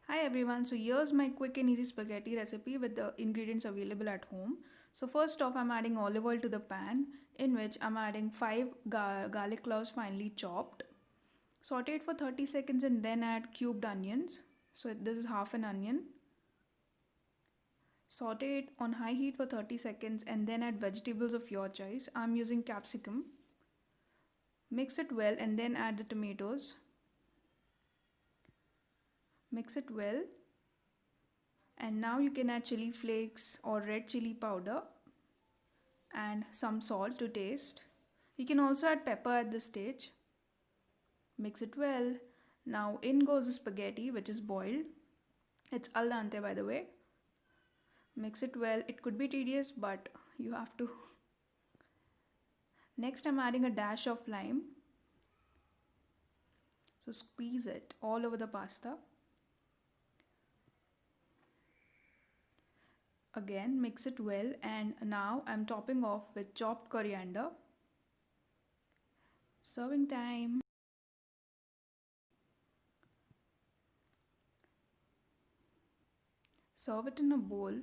Hi everyone, so here's my quick and easy spaghetti recipe with the ingredients available at home. So first off, I'm adding olive oil to the pan in which I'm adding 5 garlic cloves finely chopped. Saute it for 30 seconds and then add cubed onions. So this is half an onion. Saute it on high heat for 30 seconds and then add vegetables of your choice. I'm using capsicum. Mix it well and then add the tomatoes. Mix it well and now you can add chili flakes or red chili powder and some salt to taste. You can also add pepper at this stage. Mix it well. Now in goes the spaghetti which is boiled. It's al dente by the way. Mix it well. It could be tedious but you have to. Next I'm adding a dash of lime. So squeeze it all over the pasta. Again mix it well and now I'm topping off with chopped coriander. Serving time. Serve it in a bowl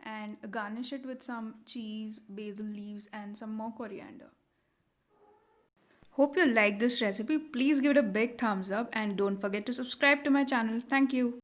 and garnish it with some cheese, basil leaves, and some more coriander. Hope you like this recipe. Please give it a big thumbs up and don't forget to subscribe to my channel. Thank you.